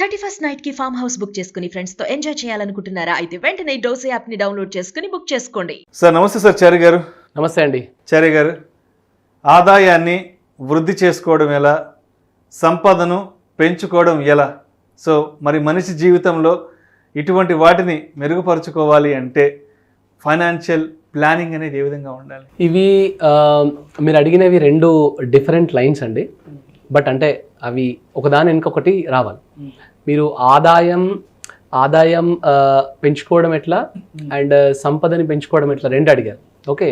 31st night కి farm house book చేసుకుని friends తో ఎంజాయ్ చేయాలనుకుంటున్నారా? అయితే వెంటనే డోసే యాప్ ని డౌన్లోడ్ చేసుకుని బుక్ చేసుకోండి. సార్ నమస్తే సార్. చారి గారు నమస్తే అండి. చారి గారు, ఆదాయాన్ని వృద్ధి చేసుకోవడం ఎలా, సంపదను పెంచుకోవడం ఎలా? సో మరి మనిషి జీవితంలో ఇటువంటి వాటిని మెరుగుపరుచుకోవాలి అంటే ఫైనాన్షియల్ ప్లానింగ్ అనేది ఏ విధంగా ఉండాలి? ఇవి మీరు అడిగినవి రెండు డిఫరెంట్ లైన్స్ అండి. బట్ అంటే అవి ఒకదాని వెనుకొకటి రావాలి. మీరు ఆదాయం పెంచుకోవడం ఎట్లా అండ్ సంపదని పెంచుకోవడం ఎట్లా రెండు అడిగారు. ఓకే,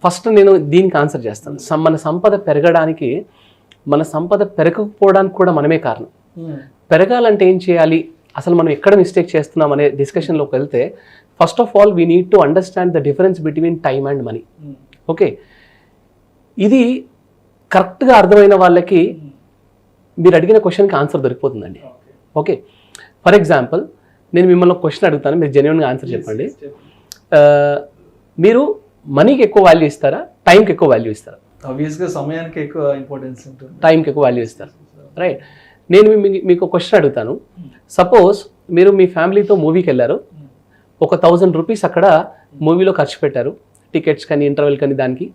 ఫస్ట్ నేను దీనికి ఆన్సర్ చేస్తాను. మన సంపద పెరగడానికి, మన సంపద పెరగకపోవడానికి కూడా మనమే కారణం. పెరగాలంటే ఏం చేయాలి, అసలు మనం ఎక్కడ మిస్టేక్ చేస్తున్నాం అనే డిస్కషన్లోకి వెళ్తే, first of all we need to understand the difference between time and money. Okay, ఇది కరెక్ట్గా అర్థమైన వాళ్ళకి మీరు అడిగిన క్వశ్చన్కి ఆన్సర్ దొరికిపోతుందండి. ఓకే, ఫర్ ఎగ్జాంపుల్ నేను మిమ్మల్ని ఒక క్వశ్చన్ అడుగుతాను, మీరు జెన్యున్గా ఆన్సర్ చెప్పండి. మీరు మనీకి ఎక్కువ వాల్యూ ఇస్తారా, టైంకి ఎక్కువ వాల్యూ ఇస్తారా? ఆబ్వియస్గా సమయానికి ఎక్కువ ఇంపార్టెన్స్ ఉంటుంది, టైంకి ఎక్కువ వాల్యూ ఇస్తారు. రైట్, నేను మీకు క్వశ్చన్ అడుగుతాను. సపోజ్ మీరు మీ ఫ్యామిలీతో మూవీకి వెళ్ళారు, ఒక 1000 రూపీస్ అక్కడ మూవీలో ఖర్చు పెట్టారు, టికెట్స్ కానీ ఇంటర్వెల్ కానీ దానికి.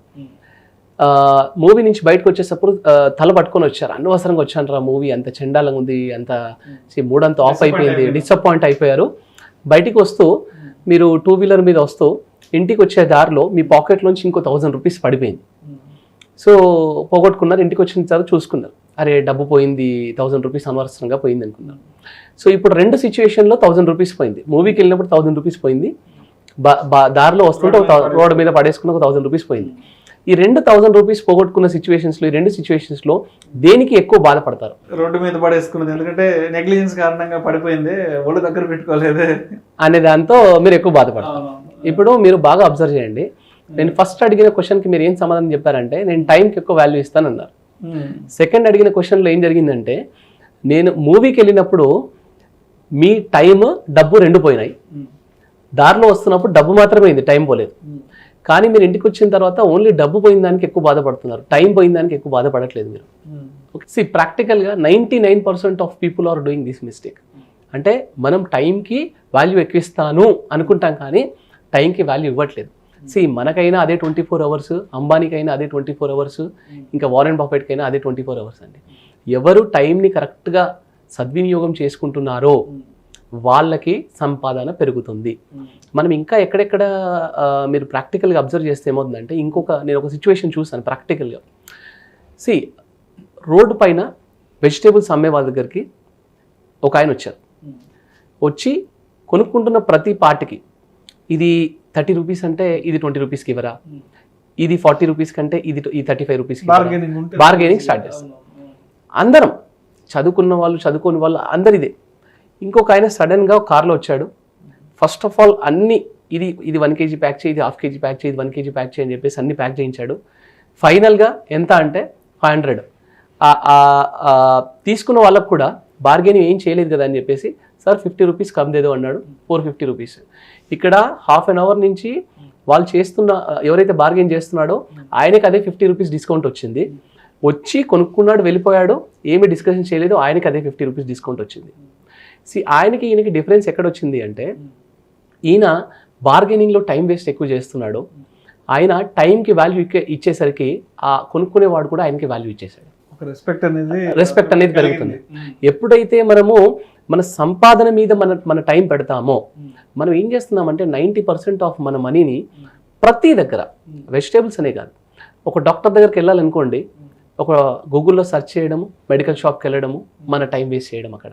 మూవీ నుంచి బయటకు వచ్చేటప్పుడు తల పట్టుకొని వచ్చారు, అనవసరంగా వచ్చాను రా, మూవీ అంత చెండాలంగా ఉంది, అంత మూడంతా ఆఫ్ అయిపోయింది, డిసప్పాయింట్ అయిపోయారు. బయటికి వస్తూ మీరు 2-వీలర్ మీద వస్తూ ఇంటికి వచ్చే దారిలో మీ పాకెట్లోంచి ఇంకో 1000 రూపీస్ పడిపోయింది. సో పోగొట్టుకున్నారు, ఇంటికి వచ్చిన తర్వాత చూసుకున్నారు, అరే డబ్బు పోయింది, 1000 రూపీస్ అనవసరంగా పోయింది అనుకున్నారు. సో ఇప్పుడు రెండు సిచ్యువేషన్లో 1000 రూపీస్ పోయింది. మూవీకి వెళ్ళినప్పుడు 1000 రూపీస్ పోయింది, దారిలో వస్తుంటే రోడ్డు మీద పడేసుకున్న ఒక 1000 రూపీస్ పోయింది. ఈ 1000 రూపీస్ పోగొట్టుకున్న సిచ్యువేషన్స్లో, ఈ రెండు సిచ్యువేషన్స్లో దేనికి ఎక్కువ బాధపడతారు? రోడ్డు మీద పడేసుకున్నది, ఎందుకంటే నెగ్లిజెన్స్ కారణంగా పడిపోయింది, ఒళ్ళు దగ్గర పెట్టుకోలేదు అనే దాంతో మీరు ఎక్కువ బాధపడతారు. ఇప్పుడు మీరు బాగా అబ్జర్వ్ చేయండి, నేను ఫస్ట్ అడిగిన క్వశ్చన్కి మీరు ఏం సమాధానం చెప్పారంటే నేను టైంకి ఎక్కువ వాల్యూ ఇస్తానన్నారు. సెకండ్ అడిగిన క్వశ్చన్లో ఏం జరిగిందంటే, నేను మూవీకి వెళ్ళినప్పుడు మీ టైం డబ్బు రెండు పోయినాయి, దారిలో వస్తున్నప్పుడు డబ్బు మాత్రమే అయింది, టైం పోలేదు. కానీ మీరు ఇంటికి వచ్చిన తర్వాత ఓన్లీ డబ్బు పోయిన దానికి ఎక్కువ బాధపడుతున్నారు, టైం పోయిన దానికి ఎక్కువ బాధపడట్లేదు మీరు. ఓకే, ప్రాక్టికల్గా 99% of people are doing this mistake. అంటే మనం టైంకి వాల్యూ ఎక్కువ ఇస్తాను అనుకుంటాం, కానీ టైంకి వాల్యూ ఇవ్వట్లేదు. మనకైనా అదే 24 అవర్స్, అంబానీకైనా అదే 24 అవర్స్, ఇంకా వారెన్ బఫెట్కైనా అదే 24 అవర్స్ అండి. ఎవరు టైంని కరెక్ట్గా సద్వినియోగం చేసుకుంటున్నారో వాళ్ళకి సంపాదన పెరుగుతుంది. మనం ఇంకా ఎక్కడెక్కడ మీరు ప్రాక్టికల్గా అబ్జర్వ్ చేస్తే ఏమవుతుందంటే, నేను ఒక సిచ్యువేషన్ చూసాను ప్రాక్టికల్గా. రోడ్డు పైన వెజిటేబుల్స్ అమ్మే వాళ్ళ దగ్గరికి ఒక ఆయన వచ్చారు. వచ్చి కొనుక్కుంటున్న ప్రతి పార్టీకి ఇది 30 రూపీస్ అంటే ఇది 20 రూపీస్కి ఇవ్వరా, ఇది 40 రూపీస్ కంటే ఇది 35 రూపీస్కి బార్గెనింగ్ స్టార్ట్ చేస్తారు. అందరం చదువుకున్న వాళ్ళు, చదువుకోని వాళ్ళు అందరు ఇదే. ఇంకొక ఆయన సడన్గా కార్లో వచ్చాడు. ఫస్ట్ ఆఫ్ ఆల్ అన్ని ఇది 1 kg ప్యాక్ చేయి, ఇది 1/2 kg ప్యాక్ చేయి, ఇది 1 kg ప్యాక్ చేయి అని చెప్పేసి అన్ని ప్యాక్ చేయించాడు. ఫైనల్గా ఎంత అంటే 500. తీసుకున్న వాళ్ళకు కూడా బార్గెనింగ్ ఏం చేయలేదు కదా అని చెప్పేసి, సార్ 50 రూపీస్ కమ్దేదో అన్నాడు, 450 రూపీస్. ఇక్కడ హాఫ్ అన్ అవర్ నుంచి వాళ్ళు చేస్తున్న, ఎవరైతే బార్గెన్ చేస్తున్నాడో ఆయనకి అదే 50 రూపీస్ డిస్కౌంట్ వచ్చింది. వచ్చి కొనుక్కున్నాడు, వెళ్ళిపోయాడు, ఏమీ డిస్కషన్ చేయలేదు, ఆయనకి అదే 50 రూపీస్ డిస్కౌంట్ వచ్చింది. ఆయనకి ఈయనకి డిఫరెన్స్ ఎక్కడ వచ్చింది అంటే, ఈయన బార్గెనింగ్లో టైం వేస్ట్ ఎక్కువ చేస్తున్నాడు, ఆయన టైంకి వాల్యూ ఇచ్చేసరికి ఆ కొనుక్కునేవాడు కూడా ఆయనకి వాల్యూ ఇచ్చేసాడు. రెస్పెక్ట్ అనేది పెరుగుతుంది. ఎప్పుడైతే మనము మన సంపాదన మీద మన టైం పెడతామో, మనం ఏం చేస్తున్నామంటే 90% ఆఫ్ మన మనీని ప్రతి దగ్గర, వెజిటేబుల్స్ అనే కాదు, ఒక డాక్టర్ దగ్గరికి వెళ్ళాలనుకోండి, ఒక గూగుల్లో సెర్చ్ చేయడము, మెడికల్ షాప్కి వెళ్ళడము, మన టైం వేస్ట్ చేయడం అక్కడ.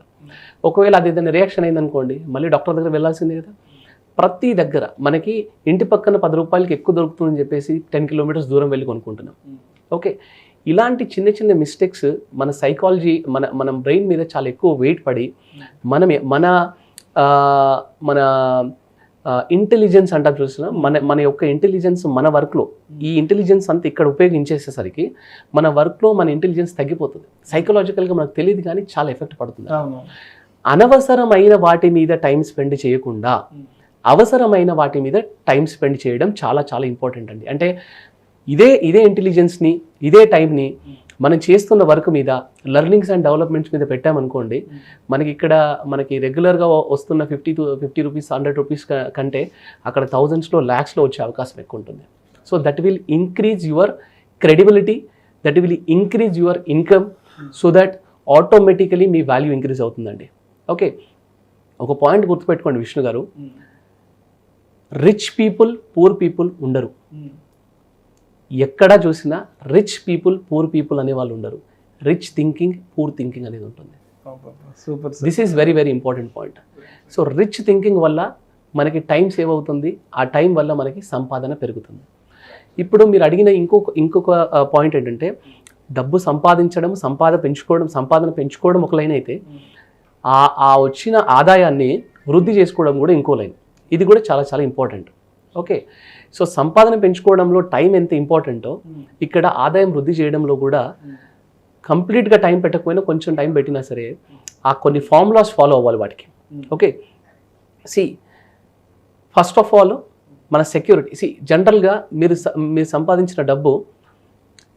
ఒకవేళ అది ఏదైనా రియాక్షన్ అయిందనుకోండి, మళ్ళీ డాక్టర్ దగ్గర వెళ్ళాల్సిందే కదా. ప్రతి దగ్గర మనకి ఇంటి పక్కన 10 రూపాయలకి ఎక్కువ దొరుకుతుందని చెప్పేసి 10 కిలోమీటర్స్ దూరం వెళ్ళి కొనుక్కుంటున్నాం. ఓకే, ఇలాంటి చిన్న చిన్న మిస్టేక్స్ మన సైకాలజీ, మన బ్రెయిన్ మీద చాలా ఎక్కువ వెయిట్ పడి మన ఇంటెలిజెన్స్ అంటారు చూసిన, మన యొక్క ఇంటెలిజెన్స్ మన వర్క్లో, ఈ ఇంటెలిజెన్స్ అంతా ఇక్కడ ఉపయోగించేసేసరికి మన వర్క్లో మన ఇంటెలిజెన్స్ తగ్గిపోతుంది. సైకలాజికల్గా మనకు తెలియదు కానీ చాలా ఎఫెక్ట్ పడుతుంది. అనవసరమైన వాటి మీద టైం స్పెండ్ చేయకుండా అవసరమైన వాటి మీద టైం స్పెండ్ చేయడం చాలా చాలా ఇంపార్టెంట్ అండి. అంటే ఇదే ఇంటెలిజెన్స్ని, ఇదే టైంని మనం చేస్తున్న వర్క్ మీద లెర్నింగ్స్ అండ్ డెవలప్మెంట్స్ మీద పెట్టామనుకోండి, మనకి ఇక్కడ మనకి రెగ్యులర్గా వస్తున్న 50 రూపీస్ 100 రూపీస్ కంటే అక్కడ థౌజండ్స్లో ల్యాక్స్లో వచ్చే అవకాశం ఎక్కువ ఉంటుంది. So that will increase your credibility, that will increase your income, so that automatically me value increase అవుతుందండి. ఓకే, ఒక పాయింట్ గుర్తుపెట్టుకోండి విష్ణు గారు, రిచ్ పీపుల్ పూర్ పీపుల్ ఉండరు. ఎక్కడ చూసినా రిచ్ పీపుల్ పూర్ పీపుల్ అనే వాళ్ళు ఉండరు. రిచ్ థింకింగ్ పూర్ థింకింగ్ అనేది ఉంటుంది. Super. This is very very important point. So rich thinking వల్ల మనకి టైం సేవ్ అవుతుంది, ఆ టైం వల్ల మనకి సంపాదన పెరుగుతుంది. ఇప్పుడు మీరు అడిగిన ఇంకొక పాయింట్ ఏంటంటే, డబ్బు సంపాదించడం, సంపాదన పెంచుకోవడం ఒక లైన్ అయితే, ఆ వచ్చిన ఆదాయాన్ని వృద్ధి చేసుకోవడం కూడా ఇంకో లైన్. ఇది కూడా చాలా చాలా ఇంపార్టెంట్. ఓకే, సో సంపాదన పెంచుకోవడంలో టైం ఎంత ఇంపార్టెంటో, ఇక్కడ ఆదాయం వృద్ధి చేయడంలో కూడా కంప్లీట్గా టైం పెట్టకపోయినా కొంచెం టైం పెట్టినా సరే ఆ కొన్ని ఫార్ములాస్ ఫాలో అవ్వాలి వాటికి. ఓకే, ఫస్ట్ ఆఫ్ ఆల్ మన సెక్యూరిటీ. జనరల్గా మీరు సంపాదించిన డబ్బు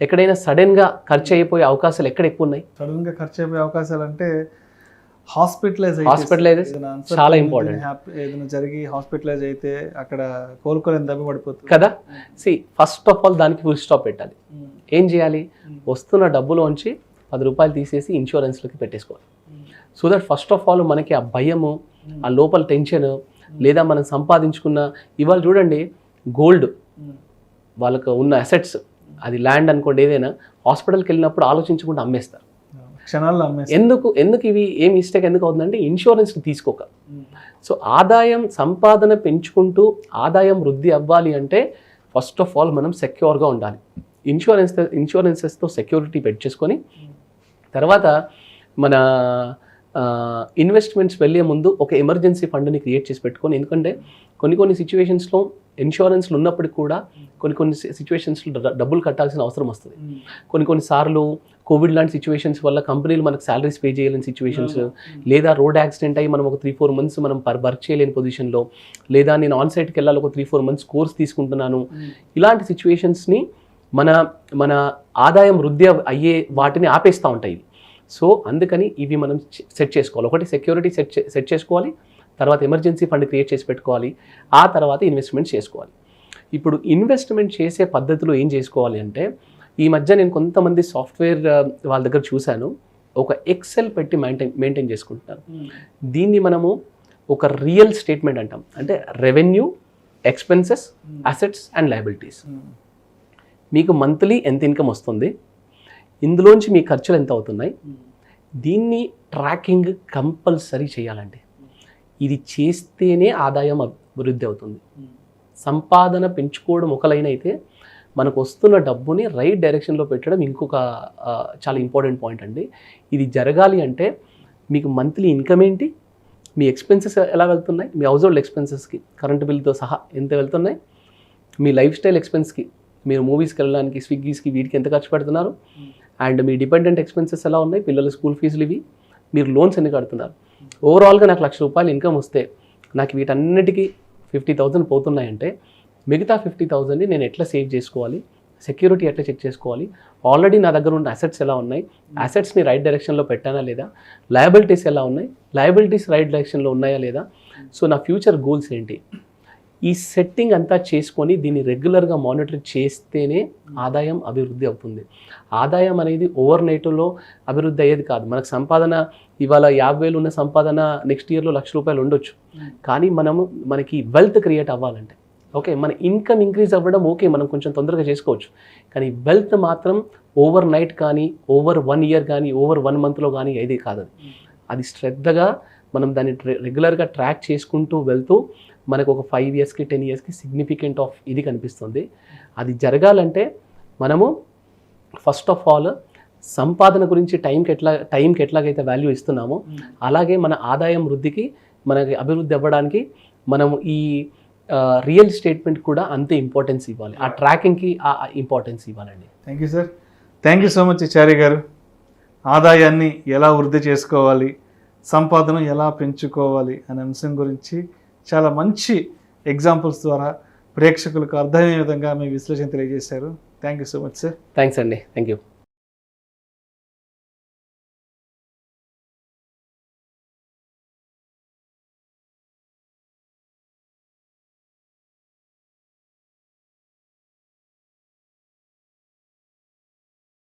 ఎక్కడైనా సడన్గా ఖర్చు అయిపోయే అవకాశాలు ఎక్కడ ఎక్కువ ఉన్నాయి? సడన్గా ఖర్చు అయిపోయే అవకాశాలు అంటే హాస్పిటలైజ్ చాలా ఇంపార్టెంట్. ఏదైనా జరిగి హాస్పిటలైజ్ అయితే అక్కడ కోలుకోలేని దెబ్బ పడిపోతుంది కదా. ఫస్ట్ ఆఫ్ ఆల్ దానికి ఫుల్ స్టాప్ పెట్టాలి. ఏం చేయాలి? వస్తున్న డబ్బులోంచి 10 రూపాయలు తీసేసి ఇన్సూరెన్స్లోకి పెట్టేసుకోవాలి. So that first of all మనకి ఆ భయము, ఆ లోపల టెన్షన్, లేదా మనం సంపాదించుకున్న, ఇవాళ చూడండి గోల్డ్, వాళ్ళకు ఉన్న అసెట్స్, అది ల్యాండ్ అనుకోండి, ఏదైనా హాస్పిటల్కి వెళ్ళినప్పుడు ఆలోచించకుండా అమ్మేస్తారు క్షణాల్లో. ఎందుకు ఇవి ఏం మిస్టేక్ ఎందుకు అవుతుందంటే ఇన్సూరెన్స్ తీసుకోక. సో ఆదాయం సంపాదన పెంచుకుంటూ ఆదాయం వృద్ధి అవ్వాలి అంటే ఫస్ట్ ఆఫ్ ఆల్ మనం సెక్యూర్గా ఉండాలి. ఇన్సూరెన్సెస్తో సెక్యూరిటీ పెట్టుకొని తర్వాత మన ఇన్వెస్ట్మెంట్స్ వెళ్ళే ముందు ఒక ఎమర్జెన్సీ ఫండ్ని క్రియేట్ చేసి పెట్టుకొని, ఎందుకంటే కొన్ని సిచ్యువేషన్స్లో ఇన్సూరెన్స్లు ఉన్నప్పటికీ కూడా కొన్ని సిచ్యువేషన్స్లో డబ్బులు కట్టాల్సిన అవసరం వస్తుంది. కొన్నిసార్లు కోవిడ్ లాంటి సిచ్యువేషన్స్ వల్ల కంపెనీలు మనకు శాలరీస్ పే చేయలేని సిచ్యువేషన్స్, లేదా రోడ్ యాక్సిడెంట్ అయ్యి మనం ఒక 3-4 మంత్స్ మనం వర్క్ చేయలేని పొజిషన్లో, లేదా నేను ఆన్ సైట్కి వెళ్ళాలి ఒక 3-4 మంత్స్ కోర్స్ తీసుకుంటున్నాను, ఇలాంటి సిచ్యువేషన్స్ని మన ఆదాయం వృద్ధి అయ్యే వాటిని ఆపేస్తూ ఉంటాయి. సో అందుకని ఇవి మనం సెట్ చేసుకోవాలి. ఒకటి సెక్యూరిటీ సెట్ చేసుకోవాలి, తర్వాత ఎమర్జెన్సీ ఫండ్ క్రియేట్ చేసి పెట్టుకోవాలి, ఆ తర్వాత ఇన్వెస్ట్మెంట్ చేసుకోవాలి. ఇప్పుడు ఇన్వెస్ట్మెంట్ చేసే పద్ధతిలో ఏం చేసుకోవాలి అంటే, ఈ మధ్య నేను కొంతమంది సాఫ్ట్వేర్ వాళ్ళ దగ్గర చూశాను, ఒక ఎక్సెల్ పెట్టి మెయింటైన్ చేసుకుంటున్నారు. దీన్ని మనము ఒక రియల్ స్టేట్మెంట్ అంటాం. అంటే revenue, expenses, assets and liabilities. మీకు మంత్లీ ఎంత ఇన్కమ్ వస్తుంది, ఇందులోంచి మీ ఖర్చులు ఎంత అవుతున్నాయి, దీన్ని ట్రాకింగ్ కంపల్సరీ చేయాలండి. ఇది చేస్తేనే ఆదాయం అభివృద్ధి అవుతుంది. సంపాదన పెంచుకోవడం ఒక లైన్ అయితే, మనకు వస్తున్న డబ్బుని రైట్ డైరెక్షన్లో పెట్టడం ఇంకొక చాలా ఇంపార్టెంట్ పాయింట్ అండి. ఇది జరగాలి అంటే మీకు మంత్లీ ఇన్కమ్ ఏంటి, మీ ఎక్స్పెన్సెస్ ఎలా వెళ్తున్నాయి, మీ హౌస్ హోల్డ్ ఎక్స్పెన్సెస్కి కరెంట్ బిల్తో సహా ఎంత వెళ్తున్నాయి, మీ లైఫ్ స్టైల్ ఎక్స్పెన్స్కి, మీరు మూవీస్కి వెళ్ళడానికి, స్విగ్గీస్కి, వీటికి ఎంత ఖర్చు పెడుతున్నారు, అండ్ మీ డిపెండెంట్ ఎక్స్పెన్సెస్ ఎలా ఉన్నాయి, పిల్లల స్కూల్ ఫీజులు ఇవి, మీరు లోన్స్ ఎన్ని కడుతున్నారు. ఓవరాల్గా నాకు 1,00,000 రూపాయలు ఇన్కమ్ వస్తే నాకు వీటన్నిటికీ 50,000 పోతున్నాయంటే మిగతా 50,000ని నేను ఎట్లా సేవ్ చేసుకోవాలి, సెక్యూరిటీ ఎట్లా చెక్ చేసుకోవాలి, ఆల్రెడీ నా దగ్గర ఉన్న అసెట్స్ ఎలా ఉన్నాయి, అసెట్స్ని రైట్ డైరెక్షన్లో పెట్టానా లేదా, లయబిలిటీస్ ఎలా ఉన్నాయి, లయబిలిటీస్ రైట్ డైరెక్షన్లో ఉన్నాయా లేదా, సో నా ఫ్యూచర్ గోల్స్ ఏంటి, ఈ సెట్టింగ్ అంతా చేసుకొని దీన్ని రెగ్యులర్గా మానిటర్ చేస్తేనే ఆదాయం అభివృద్ధి అవుతుంది. ఆదాయం అనేది ఓవర్ నైట్లో అభివృద్ధి అయ్యేది కాదు. మనకు సంపాదన ఇవాళ 50,000 ఉన్న సంపాదన నెక్స్ట్ ఇయర్లో 1,00,000 రూపాయలు ఉండొచ్చు. కానీ మనకి వెల్త్ క్రియేట్ అవ్వాలంటే, ఓకే, మన ఇన్కమ్ ఇంక్రీజ్ అవ్వడం ఓకే, మనం కొంచెం తొందరగా చేసుకోవచ్చు. కానీ వెల్త్ మాత్రం ఓవర్ నైట్ కానీ, ఓవర్ 1 ఇయర్ కానీ, ఓవర్ 1 మంత్లో కానీ ఏది కాదు. అది శ్రద్ధగా మనం దాన్ని రెగ్యులర్గా ట్రాక్ చేసుకుంటూ వెళ్తూ మనకు ఒక 5 ఇయర్స్కి 10 ఇయర్స్కి సిగ్నిఫికెంట్ ఆఫ్ ఇది కనిపిస్తుంది. అది జరగాలంటే మనము ఫస్ట్ ఆఫ్ ఆల్ సంపాదన గురించి టైంకి ఎట్లాగైతే వాల్యూ ఇస్తున్నామో, అలాగే మన ఆదాయం వృద్ధికి, మనకి అభివృద్ధి అవ్వడానికి మనము ఈ రియల్ స్టేట్మెంట్ కూడా అంతే ఇంపార్టెన్స్ ఇవ్వాలి, ఆ ట్రాకింగ్కి ఆ ఇంపార్టెన్స్ ఇవ్వాలండి. Thank you sir. Thank you so much Chari garu. ఆదాయాన్ని ఎలా వృద్ధి చేసుకోవాలి, సంపాదన ఎలా పెంచుకోవాలి అనే అంశం గురించి చాలా మంచి ఎగ్జాంపుల్స్ ద్వారా ప్రేక్షకులకు అర్థమయ్యే విధంగా మీ విశ్లేషణ తెలియజేశారు. Thank you so much sir. Thanks అండి. Thank you.